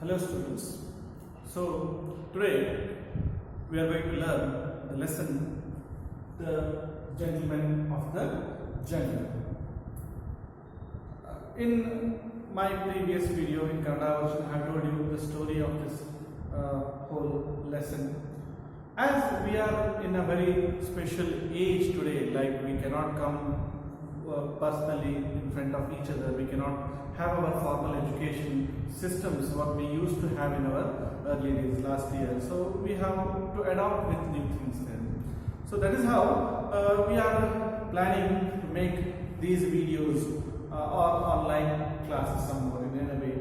Hello students. So today we are going to learn the lesson The Gentleman of the Jungle. In my previous video in Kannada version I have told you the story of this whole lesson. As we are in a very special age today, like we cannot come personally in front of each other, we cannot have our formal education systems what we used to have in our early days last year. So we have to adopt with new things then. So that is how we are planning to make these videos or online classes somewhere in a way.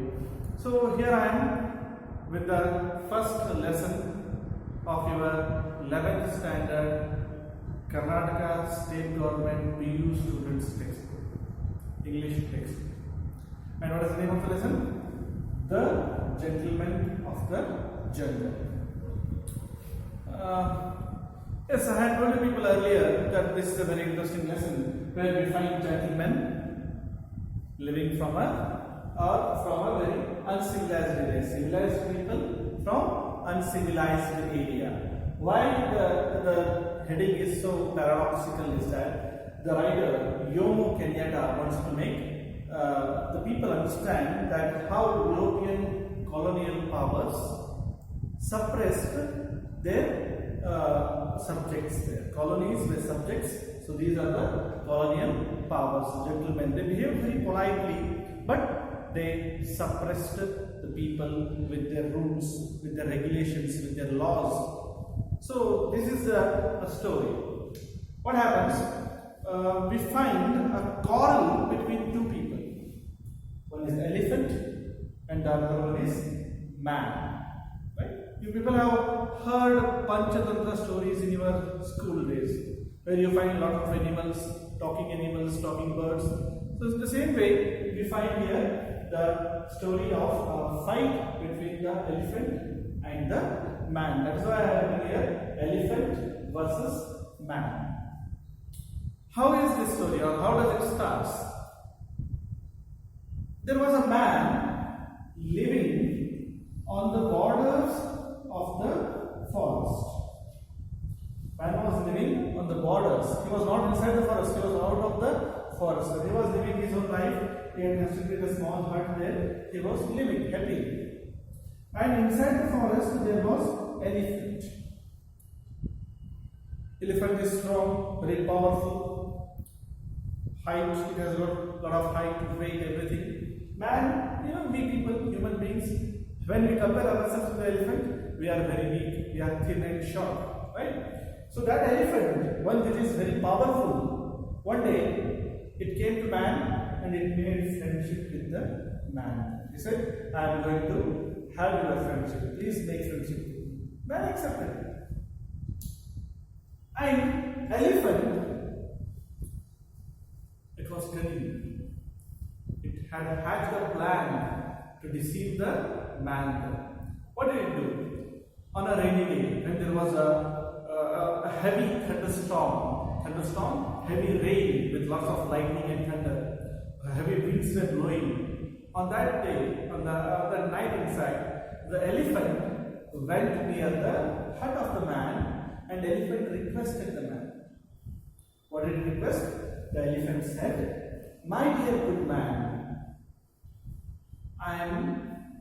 So here I am with the first lesson of your 11th standard Karnataka State Government PU Students Textbook, English textbook. And what is the name of the lesson? The Gentleman of the Jungle. Yes, I had told you people earlier that this is a very interesting lesson where we find gentlemen living from a very uncivilized area. Civilized people from uncivilized area. Why the heading is so paradoxical is that the writer Yomo Kenyatta wants to make the people understand that how European colonial powers suppressed their subjects. Their colonies were subjects, so these are the colonial powers, gentlemen. They behaved very politely, but they suppressed the people with their rules, with their regulations, with their laws. So this is a story. What happens? We find a quarrel between two people. One is elephant and the other one is man. Right? You people have heard Panchatantra stories in your school days, where you find a lot of animals, talking birds. So it's the same way we find here the story of a fight between the elephant and the man. That is why I have written here elephant versus man. How is this story, or how does it start? There was a man living on the borders of the forest. Man was living on the borders. He was not inside the forest, he was out of the forest. So he was living his own life. He had constructed a small hut there. He was living happily. And inside the forest there was elephant. Elephant is strong, very powerful. Height, it has got a lot of height, weight, everything. Man, we people, human beings, when we compare ourselves to the elephant, we are very weak, we are thin and short, right? So that elephant, one that is very powerful, one day it came to man and it made friendship with the man. He said, I am going to have your friendship, please make friendship with me. Man accepted. And elephant, it was cunning. It had hatched a plan to deceive the man. What did it do? On a rainy day, when there was a heavy thunderstorm, heavy rain with lots of lightning and thunder, heavy winds were blowing. On that day, on the night inside, the elephant went near the hut of the man, and the elephant requested the man. What did he request? The elephant said, my dear good man, I am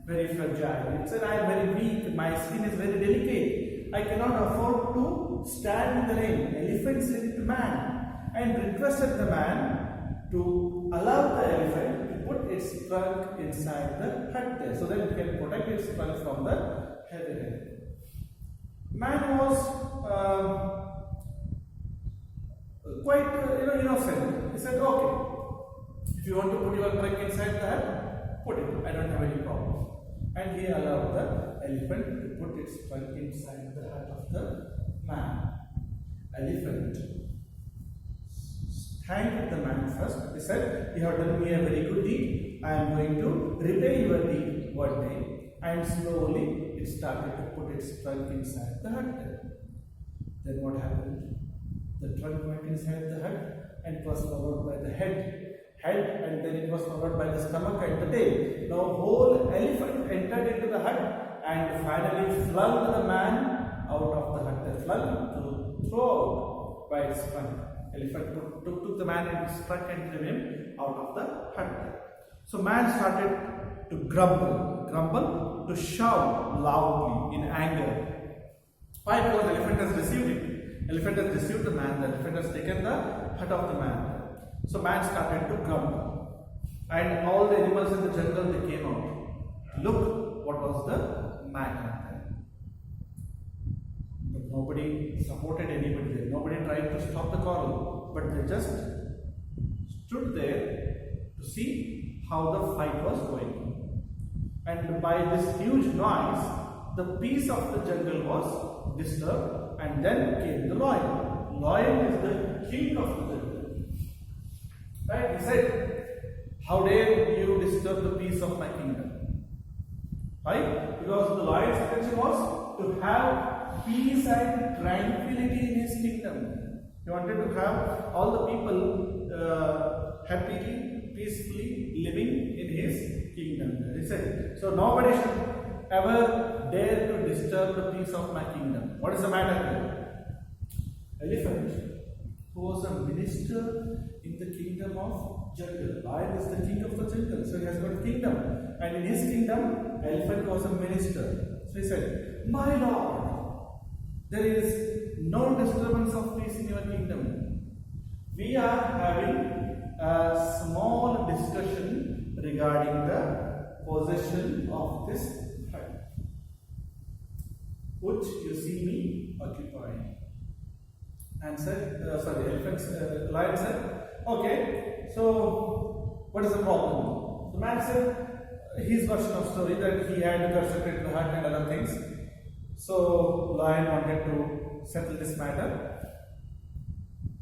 very fragile. It said, I am very weak, my skin is very delicate. I cannot afford to stand in the rain. Elephant said it to man and requested the man to allow the elephant to put its trunk inside the hut there so that it can protect its trunk from the heavy rain. Man was quite innocent. He said, okay, if you want to put your trunk inside the hut, put it. I don't have any problem. And he allowed the elephant to put its trunk inside the hut of the man. Elephant thanked the man first. He said, you have done me a very good deed. I am going to repay your deed one day. And slowly it started to put its trunk inside the hut. Then what happened? The trunk went inside the hut and it was followed by the head, and then it it was followed by the stomach and the tail. Now whole elephant entered into the hut and finally flung the man out of the hut. They flung to throw out by its trunk. Elephant took the man and struck and threw him out of the hut. So man started to grumble, to shout loudly in anger. Why? Because the elephant has deceived him. Elephant has deceived the man. The elephant has taken the hut of the man. So man started to grumble. And all the animals in the jungle, they came out. Look what was the matter. But nobody supported anybody there. Nobody tried to stop the quarrel. But they just stood there to see how the fight was going. And by this huge noise, the peace of the jungle was disturbed, and then came the lion. Lion is the king of the jungle. Right? He said, how dare you disturb the peace of my kingdom? Why? Because the lion's intention was to have peace and tranquility in his kingdom. He wanted to have all the people happily, peacefully living in his kingdom. He said, so nobody should ever dare to disturb the peace of my kingdom. What is the matter here? Elephant, who was a minister in the kingdom of jungle. Lion is the king of the jungle, so he has got a kingdom. And in his kingdom, elephant was a minister. So he said, my lord, there is no disturbance of peace in your kingdom. We are having a small discussion regarding the possession of this hut, which you see me occupying. And said, lion said, okay, so what is the problem? The man said his version of story that he had constructed the hut and other things. So lion wanted to settle this matter.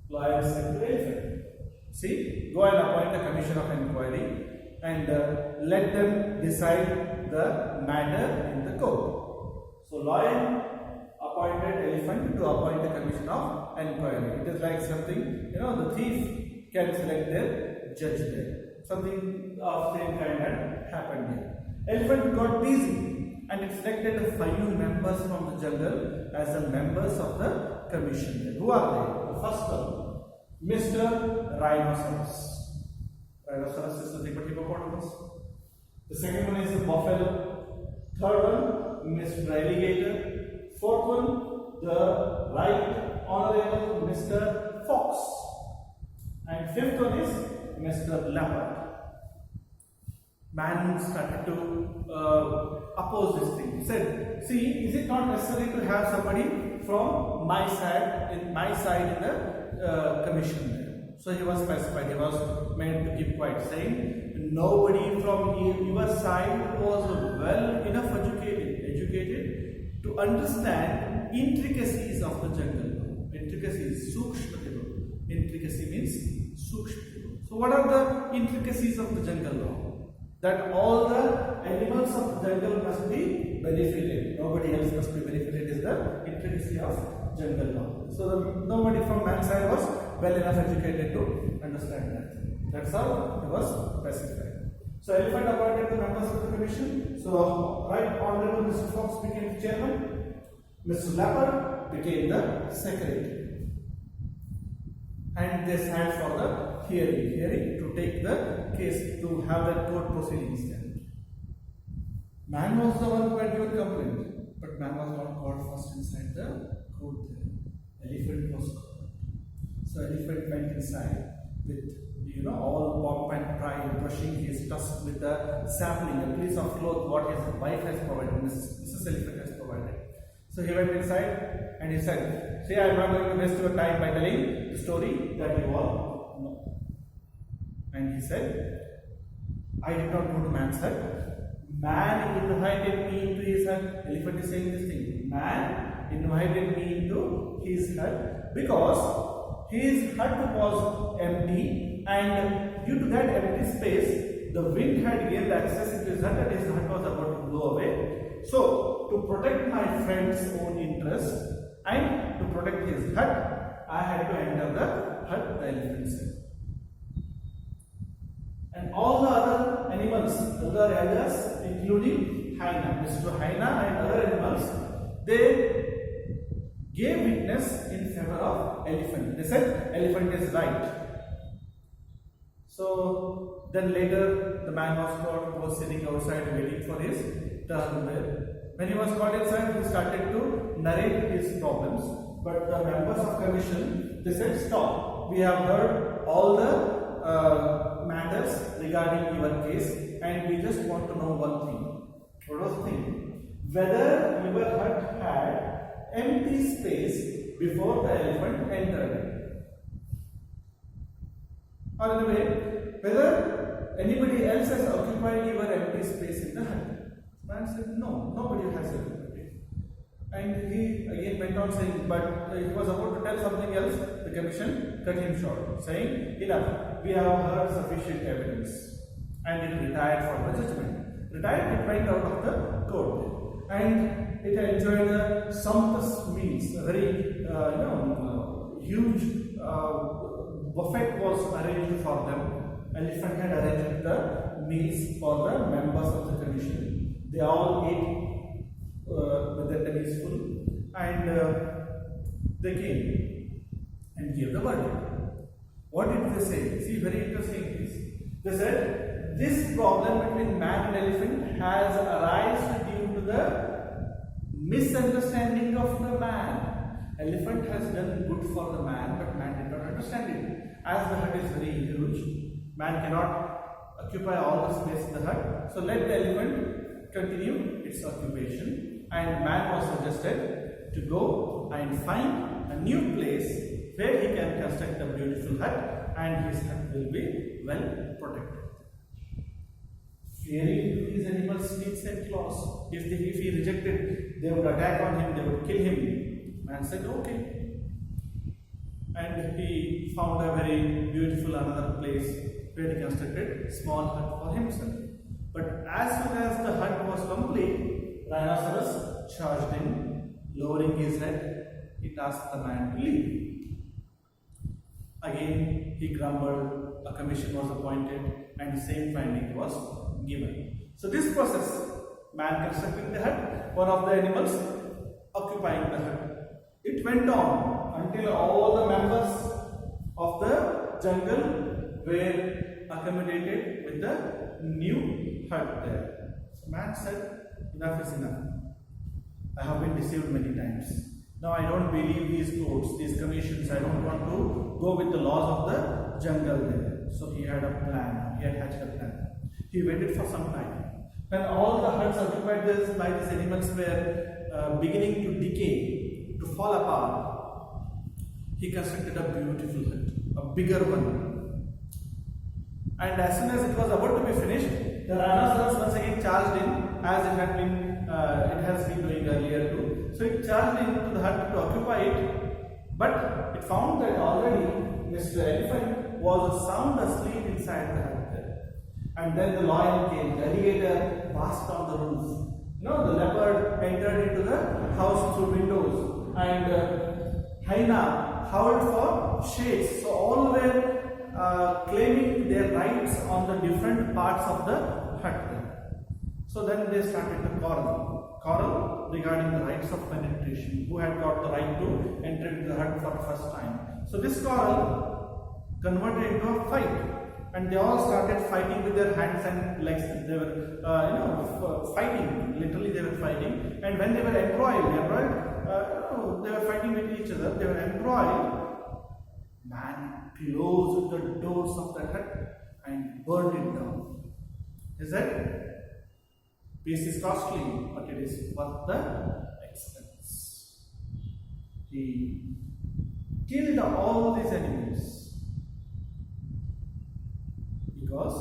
Lion said to elephant, see, go and appoint a commission of inquiry and let them decide the matter in the court. So lion appointed elephant to appoint a commission of inquiry. It is like something, the thief can select their judge there. Something of the same kind had happened here. Elephant got busy and it selected 5 members from the jungle as the members of the commission. Who are they? The first one, Mr. Rhinoceros. Rhinoceros is the hippopotamus. The second one is the buffalo. Third one, Mr. Alligator. Fourth one, the Right Honorable Mr. Fox. And fifth one is Mr. Leopard. Man started to oppose this thing. He said, see, is it not necessary to have somebody from my side in the commission there? So he was specified, he was made to keep quiet, saying, nobody from your side was well enough educated to understand intricacies of the jungle. Intricacies, sukshma. Intricacy means sukshma. So what are the intricacies of the jungle law? That all the animals of the jungle must be benefited. Nobody else must be benefited is the intricacy of jungle law. So nobody from man's side was well enough educated to understand that. That's how it was specified. So elephant appointed the members of the commission. So Right Honorable Mr. Fox became chairman. Mr. Leopard became the secretary. And they sat for the hearing to take the case, to have the court proceedings there. Man was the one who had given complaint, but man was not called first inside the court there. Elephant was called. So elephant went inside with all pomp and pride, brushing his tusk with the sapling, a piece of cloth what his wife has provided, Mrs. Elephant has provided. So he went inside and he said, see, I am not going to waste your time by telling the story that you all know. And he said, I did not go to man's hut. Man invited me into his hut. Elephant is saying this thing. Man invited me into his hut because his hut was empty, and due to that empty space, the wind had gained access into his hut and his hut was about to blow away. So, to protect my friend's own interest and to protect his hut, I had to enter the hut, the elephant said. And all the other animals, other areas, including hyena, Mr. Hyena and other animals, they gave witness in favor of elephant. They said elephant is right. So then later the man was caught, who was sitting outside waiting for his turn there. When he was caught inside, he started to narrate his problems. But the members of commission, they said, stop. We have heard all the matters regarding your case, and we just want to know one thing. What was the thing? Whether your hut had empty space before the elephant entered. Or in a way, whether anybody else has occupied your empty space in the hut. Man said, no, nobody has occupied it. And he again went on saying, but he was about to tell something else. The commission cut him short, saying, enough, we have heard sufficient evidence. And it retired for the judgment. Retired, it went out of the court. And it enjoyed a sumptuous meals, a very huge buffet was arranged for them. Elephant had arranged the meals for the members of the commission. They all ate with their tummies full, and they came and gave the verdict. What did they say? See, very interesting things. They said, this problem between man and elephant has arisen due to the misunderstanding of the man. Elephant has done good for the man, but man did not understand it. As the hut is very huge, man cannot occupy all the space in the hut. So let the elephant continue its occupation, and man was suggested to go and find a new place where he can construct a beautiful hut, and his hut will be well protected. Fearing these animals' snakes and claws, if he rejected, they would attack on him, they would kill him. Man said, okay. And he found a very beautiful another place where he constructed a small hut for himself. But as soon as the hut was complete, rhinoceros charged in, lowering his head. It asked the man to leave. Again, he grumbled, a commission was appointed, and the same finding was given. So this process, man constructing the hut, one of the animals occupying the hut. It went on until all the members of the jungle were accommodated with the new hut there. So man said, enough is enough. I have been deceived many times. Now I don't believe these courts, these commissions. I don't want to go with the laws of the jungle there. So he had a plan. He had hatched a plan. He waited for some time. When all the huts occupied by these animals were beginning to decay, to fall apart, he constructed a beautiful hut, a bigger one. And as soon as it was about to be finished, the rhinoceros once again charged in, as it has been doing earlier too. So it charged into the hut to occupy it, but it found that already Mr. Elephant was sound asleep inside the hut there. And then the lion came, the alligator passed on the roof. The leopard entered into the house through windows, and hyena howled for shades. So all were claiming their rights on the different parts of the hut. So then they started to quarrel regarding the rights of penetration, who had got the right to enter into the hut for the first time. So this quarrel converted into a fight, and they all started fighting with their hands and legs. They were fighting, literally they were fighting. And when they were embroiled, they were fighting with each other. They were embroiled. Man closed the doors of the hut and burned it down. Is that? Peace is costly, but it is worth the expense. He killed all these animals because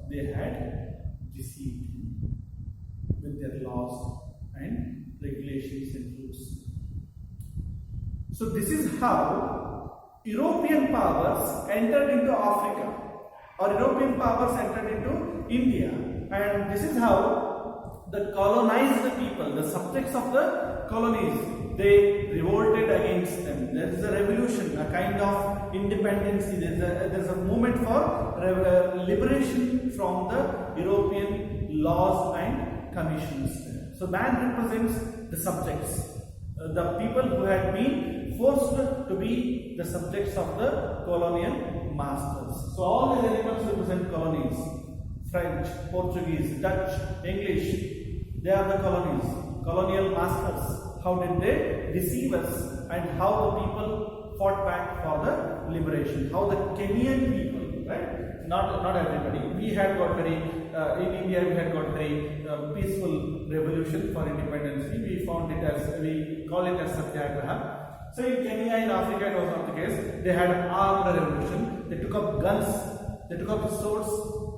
they had deceived him with their laws and regulations and rules. So this is how European powers entered into Africa, or European powers entered into India, and this is how the colonized people, the subjects of the colonies, they revolted against them. There is a revolution, a kind of independence. There's a movement for liberation from the European laws and commissions. So man represents the subjects, the people who had been forced to be the subjects of the colonial masters. So all these animals represent colonies. French, Portuguese, Dutch, English, they are the colonies, colonial masters. How did they deceive us, and how the people fought back for the liberation? How the Kenyan people, right? Not everybody. We had got very in India. We had got very peaceful revolution for independence. We found it as, we call it as satyagraha. So in Kenya, in Africa, it was not the case. They had an armed revolution. They took up guns. They took up swords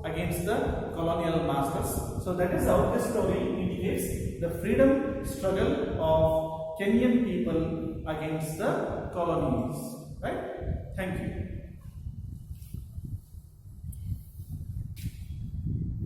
against the colonial masters. So that is how this story indicates the freedom struggle of Kenyan people against the colonies. Right? Thank you.